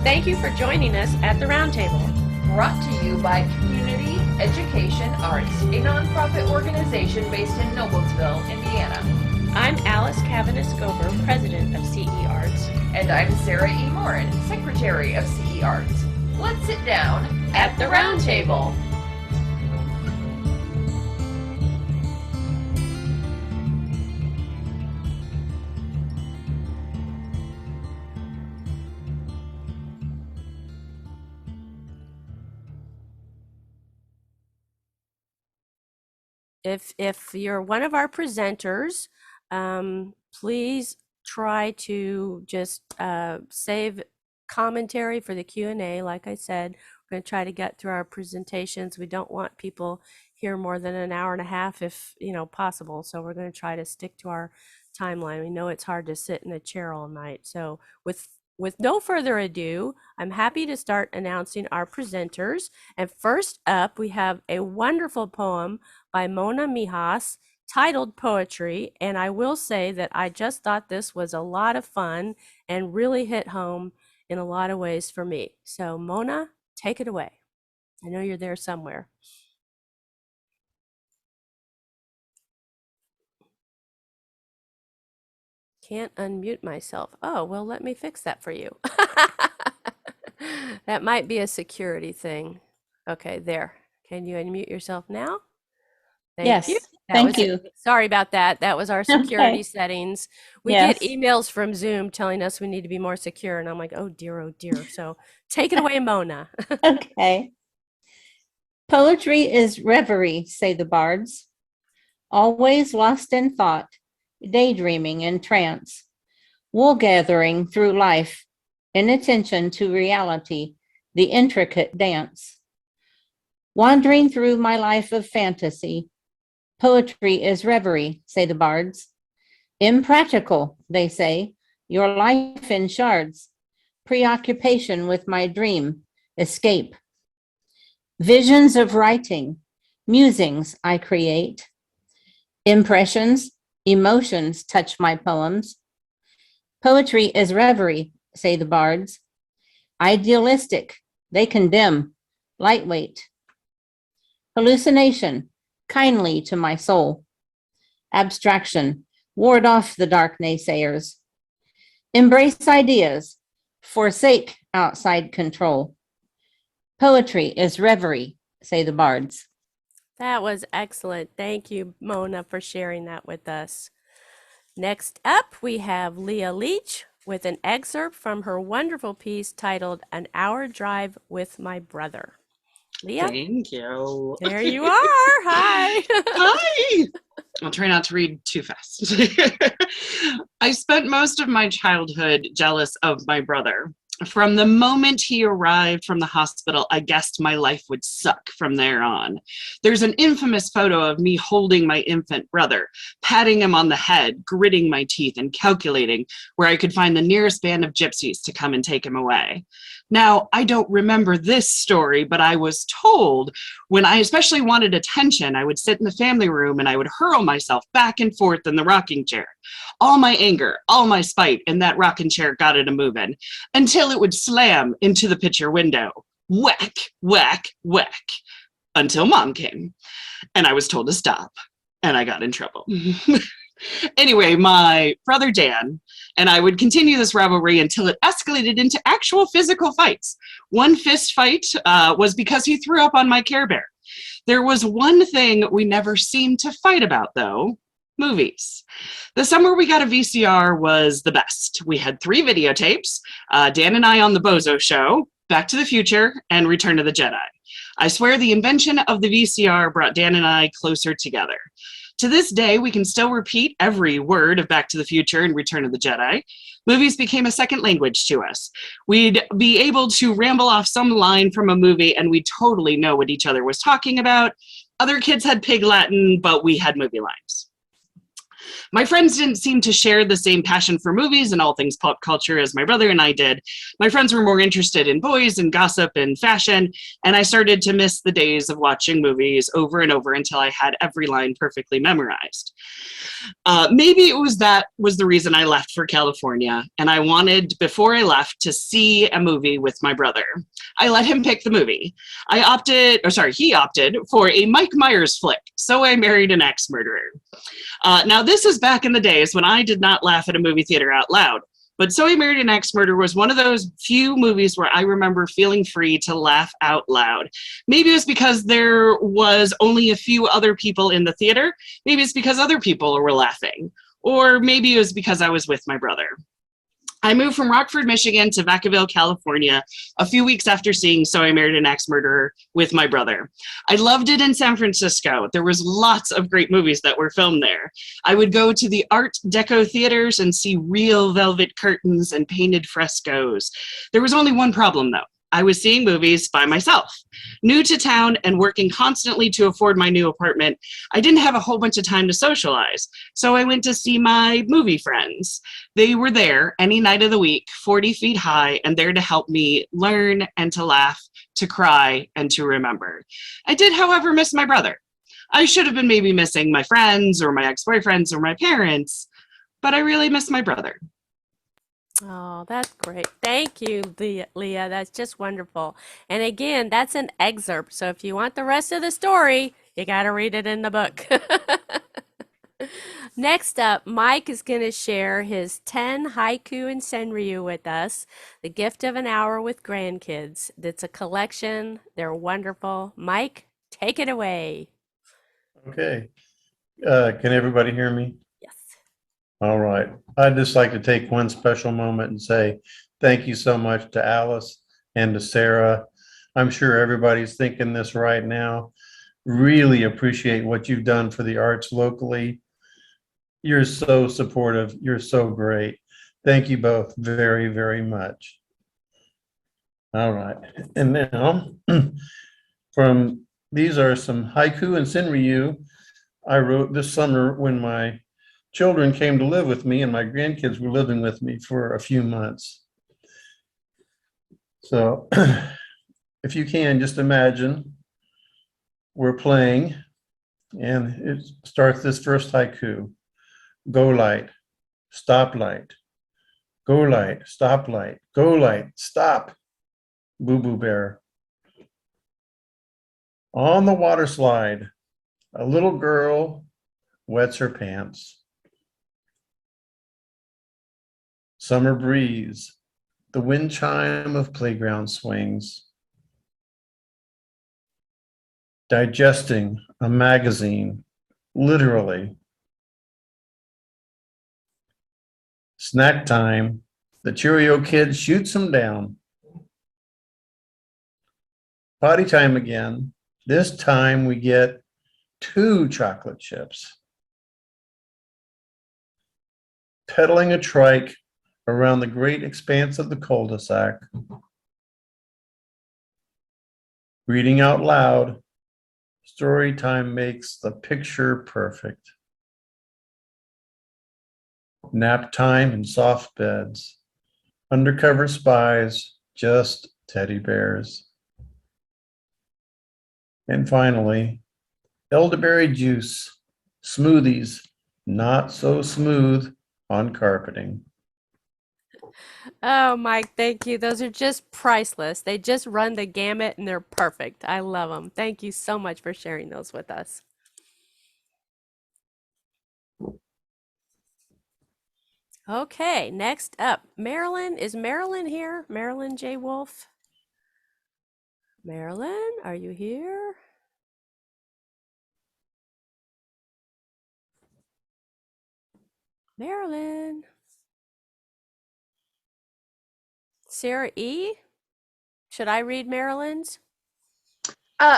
Thank you for joining us at the Roundtable. Brought to you by Community Education Arts, a nonprofit organization based in Noblesville, Indiana. I'm Alice Cavanis-Gober, president of CEArts. And I'm Sarah E. Morin, secretary of CEArts. Let's sit down at the Roundtable. If you're one of our presenters, please try to just save commentary for the Q&A. Like I said, we're going to try to get through our presentations. We don't want people here more than an hour and a half if possible. So we're going to try to stick to our timeline. We know it's hard to sit in a chair all night. So with no further ado, I'm happy to start announcing our presenters. And first up, we have a wonderful poem by Mona Mehas titled Poetry. And I will say that I just thought this was a lot of fun and really hit home in a lot of ways for me. So Mona, take it away. I know you're there somewhere. Can't unmute myself. Oh, well, let me fix that for you. That might be a security thing. Okay, there. Can you unmute yourself now? Thank you. Thank you. Sorry about that. That was our security Okay. settings. We Yes. get emails from Zoom telling us we need to be more secure. And I'm like, oh dear. So take it away, Mona. Okay. Poetry is reverie, say the bards, always lost in thought, daydreaming in trance, wool gathering through life, inattention to reality, the intricate dance. Wandering through my life of fantasy, poetry is reverie, say the bards. Impractical, they say, your life in shards, preoccupation with my dream, escape. Visions of writing, musings I create. Impressions, emotions touch my poems. Poetry is reverie, say the bards. Idealistic, they condemn, lightweight. Hallucination, kindly to my soul. Abstraction, ward off the dark naysayers. Embrace ideas, forsake outside control. Poetry is reverie, say the bards. That was excellent. Thank you, Mona, for sharing that with us. Next up, we have Leah Leach with an excerpt from her wonderful piece titled An Hour Drive with My Brother. Leah? Thank you. There you are. Hi. Hi. I'll try not to read too fast. I spent most of my childhood jealous of my brother. From the moment he arrived from the hospital, I guessed my life would suck from there on. There's an infamous photo of me holding my infant brother, patting him on the head, gritting my teeth, and calculating where I could find the nearest band of gypsies to come and take him away. Now, I don't remember this story, but I was told when I especially wanted attention, I would sit in the family room and I would hurl myself back and forth in the rocking chair. All my anger, all my spite in that rocking chair got it a-moving until it would slam into the picture window. Whack, whack, whack, until Mom came. And I was told to stop, and I got in trouble. Anyway, my brother Dan and I would continue this rivalry until it escalated into actual physical fights. One fist fight was because he threw up on my Care Bear. There was one thing we never seemed to fight about, though: movies. The summer we got a VCR was the best. We had 3 videotapes, Dan and I on The Bozo Show, Back to the Future, and Return of the Jedi. I swear the invention of the VCR brought Dan and I closer together. To this day, we can still repeat every word of Back to the Future and Return of the Jedi. Movies became a second language to us. We'd be able to ramble off some line from a movie and we'd totally know what each other was talking about. Other kids had pig Latin, but we had movie lines. My friends didn't seem to share the same passion for movies and all things pop culture as my brother and I did. My friends were more interested in boys and gossip and fashion, and I started to miss the days of watching movies over and over until I had every line perfectly memorized. Maybe it was that was the reason I left for California, and I wanted, before I left, to see a movie with my brother. I let him pick the movie. He opted for a Mike Myers flick, So I Married an Ex-Murderer. Now, this is back in the days when I did not laugh at a movie theater out loud, but So I Married an Ex-Murderer was one of those few movies where I remember feeling free to laugh out loud. Maybe it was because there was only a few other people in the theater. Maybe it's because other people were laughing. Or maybe it was because I was with my brother. I moved from Rockford, Michigan to Vacaville, California, a few weeks after seeing So I Married an Ex-Murderer with my brother. I loved it in San Francisco. There was lots of great movies that were filmed there. I would go to the Art Deco theaters and see real velvet curtains and painted frescoes. There was only one problem, though. I was seeing movies by myself. New to town and working constantly to afford my new apartment, I didn't have a whole bunch of time to socialize, so I went to see my movie friends. They were there any night of the week, 40 feet high, and there to help me learn and to laugh, to cry, and to remember. I did, however, miss my brother. I should have been maybe missing my friends or my ex-boyfriends or my parents, but I really miss my brother. Oh, that's great. Thank you, Leah. That's just wonderful. And again, that's an excerpt. So if you want the rest of the story, you got to read it in the book. Next up, Mike is going to share his 10 haiku and senryu with us, The Gift of an Hour with Grandkids. It's a collection. They're wonderful. Mike, take it away. Okay. Can everybody hear me? Yes. All right. I'd just like to take one special moment and say thank you so much to Alice and to Sarah. I'm sure everybody's thinking this right now. Really appreciate what you've done for the arts locally. You're so supportive. You're so great. Thank you both very, very much. All right. And now these are some haiku and senryu I wrote this summer when my children came to live with me and my grandkids were living with me for a few months. So if you can, just imagine we're playing and it starts this first haiku. Go light, stop light, go light, stop light, go light, stop, Boo Boo Bear. On the water slide, a little girl wets her pants. Summer breeze, the wind chime of playground swings. Digesting a magazine, literally. Snack time, the Cheerio kid shoots him down. Potty time again. This time we get 2 chocolate chips. Pedaling a trike around the great expanse of the cul-de-sac. Reading out loud, story time makes the picture perfect. Nap time in soft beds. Undercover spies, just teddy bears. And finally, elderberry juice, smoothies, not so smooth on carpeting. Oh, Mike, thank you. Those are just priceless. They just run the gamut and they're perfect. I love them. Thank you so much for sharing those with us. Okay, next up, Marilyn. Is Marilyn here? Marilyn J. Wolf? Marilyn, are you here? Marilyn. Sarah E. Should I read Marilyn's?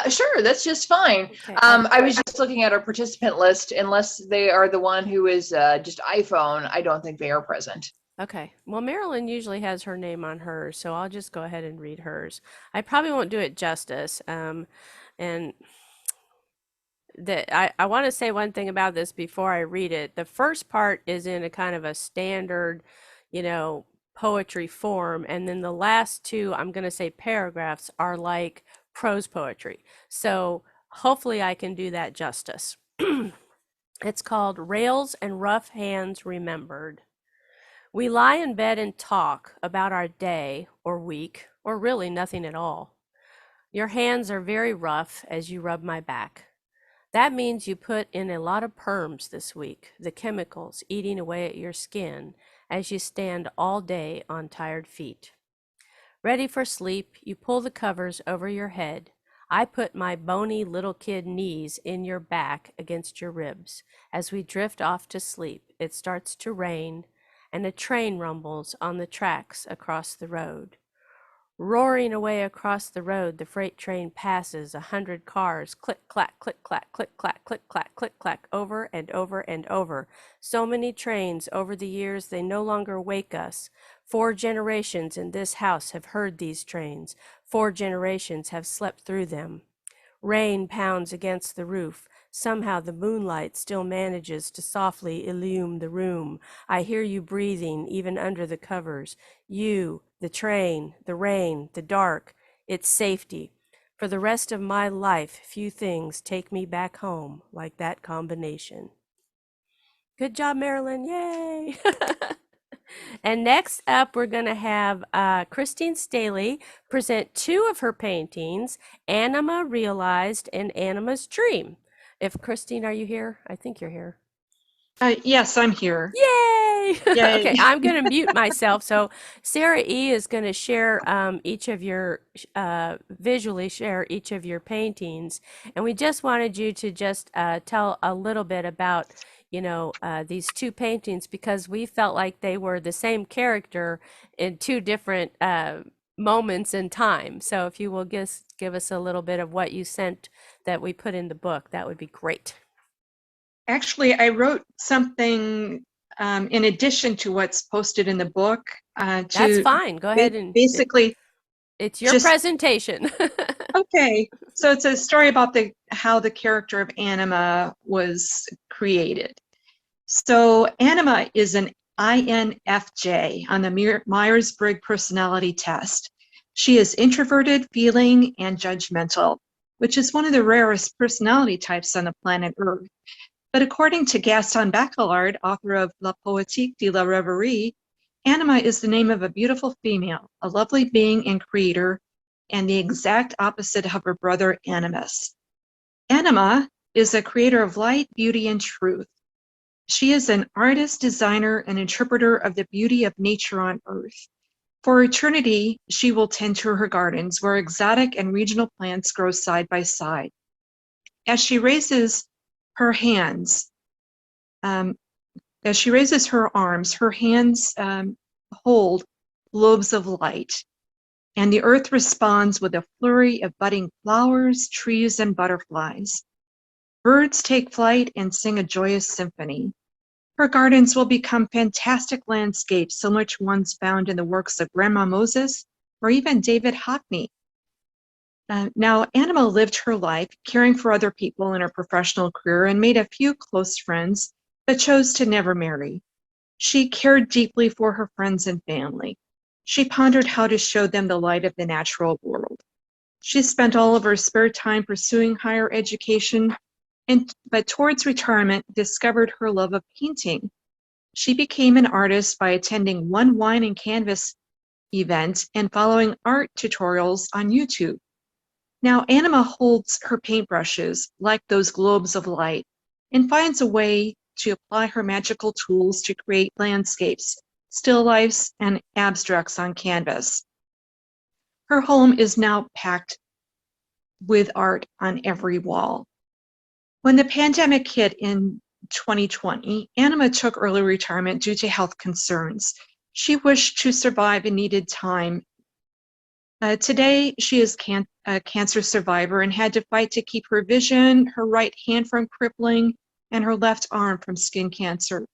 Sure, that's just fine. Okay. I was just looking at our participant list. Unless they are the one who is just iPhone, I don't think they are present. Okay. Well, Marilyn usually has her name on hers, so I'll just go ahead and read hers. I probably won't do it justice. And I want to say one thing about this before I read it. The first part is in a kind of a standard, poetry form, and then the last two, I'm going to say paragraphs, are like prose poetry. So hopefully I can do that justice. It's called Rails and Rough Hands Remembered. We lie in bed and talk about our day or week, or really nothing at all. Your hands are very rough as you rub my back. That means you put in a lot of perms this week, the chemicals eating away at your skin as you stand all day on tired feet. Ready for sleep, you pull the covers over your head. I put my bony little kid knees in your back against your ribs. As we drift off to sleep, it starts to rain, and a train rumbles on the tracks across the road. Roaring away across the road, the freight train passes 100 cars, click, clack, click, clack, click, clack, click, clack, click, clack, over and over and over. So many trains over the years, they no longer wake us. 4 generations in this house have heard these trains. 4 generations have slept through them. Rain pounds against the roof. Somehow the moonlight still manages to softly illume the room. I hear you breathing even under the covers. You, the train, the rain, the dark. It's safety. For the rest of my life, few things take me back home like that combination. Good job, Marilyn. Yay! And next up, we're going to have Kristine Staley present 2 of her paintings, Anima Realized and Anima's Dream. If Kristine, are you here? I think you're here. Yes, I'm here. Yay! Yay. Okay, I'm going to mute myself. So Senryũ is going to share each of your, visually share each of your paintings. And we just wanted you to just tell a little bit about, these 2 paintings, because we felt like they were the same character in 2 different moments in time. So if you will give us a little bit of what you sent that we put in the book, that would be great. Actually, I wrote something in addition to what's posted in the book. That's fine. Go ahead and basically, it's your just presentation. okay. So it's a story about how the character of Anima was created. So Anima is an INFJ on the Myers-Briggs personality test. She is introverted, feeling, and judgmental, which is one of the rarest personality types on the planet Earth. But according to Gaston Bachelard, author of La Poétique de la Rêverie, Anima is the name of a beautiful female, a lovely being and creator, and the exact opposite of her brother Animus. Anima is a creator of light, beauty, and truth. She is an artist, designer, and interpreter of the beauty of nature on Earth. For eternity, she will tend to her gardens, where exotic and regional plants grow side by side. As she raises her hands, as she raises her arms, her hands hold globes of light, and the earth responds with a flurry of budding flowers, trees, and butterflies. Birds take flight and sing a joyous symphony. Her gardens will become fantastic landscapes, so much once found in the works of Grandma Moses or even David Hockney. Now, Anima lived her life caring for other people in her professional career and made a few close friends, but chose to never marry. She cared deeply for her friends and family. She pondered how to show them the light of the natural world. She spent all of her spare time pursuing higher education, but towards retirement discovered her love of painting. She became an artist by attending one wine and canvas event and following art tutorials on YouTube. Now, Anima holds her paintbrushes like those globes of light and finds a way to apply her magical tools to create landscapes, still lifes, and abstracts on canvas. Her home is now packed with art on every wall. When the pandemic hit in 2020, Anima took early retirement due to health concerns. She wished to survive and needed time. Today, she is a cancer survivor and had to fight to keep her vision, her right hand from crippling, and her left arm from skin cancer.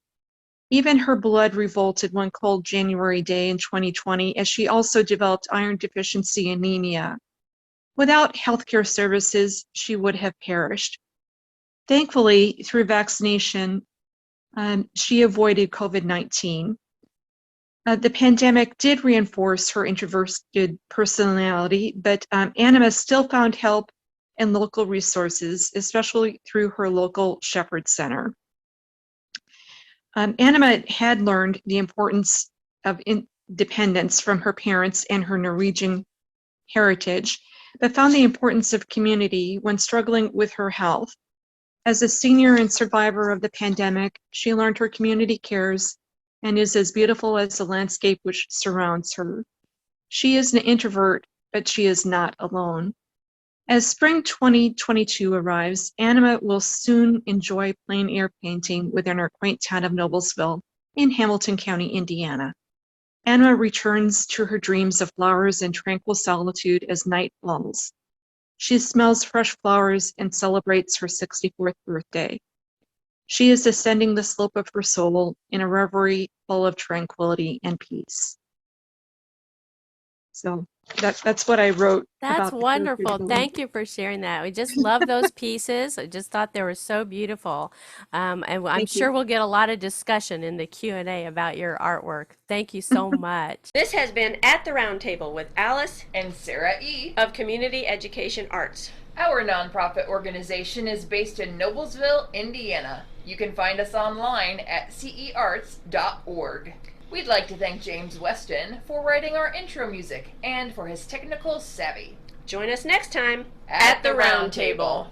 Even her blood revolted one cold January day in 2020 as she also developed iron deficiency anemia. Without healthcare services, she would have perished. Thankfully, through vaccination, she avoided COVID-19. The pandemic did reinforce her introverted personality, but Anima still found help and local resources, especially through her local Shepherd Center. Anima had learned the importance of independence from her parents and her Norwegian heritage, but found the importance of community when struggling with her health. As a senior and survivor of the pandemic, she learned her community cares and is as beautiful as the landscape which surrounds her. She is an introvert, but she is not alone. As spring 2022 arrives, Anima will soon enjoy plein air painting within her quaint town of Noblesville in Hamilton County, Indiana. Anima returns to her dreams of flowers and tranquil solitude as night falls. She smells fresh flowers and celebrates her 64th birthday. She is ascending the slope of her soul in a reverie full of tranquility and peace. So that's what I wrote. That's about the character wonderful. development. Thank you for sharing that. We just love those pieces. I just thought they were so beautiful. And I'm Thank you. sure we'll get a lot of discussion in the Q&A about your artwork. Thank you so much. This has been At the Round Table with Alice And Senryũ. of Community Education Arts. Our nonprofit organization is based in Noblesville, Indiana. You can find us online at CEArts.org. We'd like to thank James Weston for writing our intro music and for his technical savvy. Join us next time At the Round Table.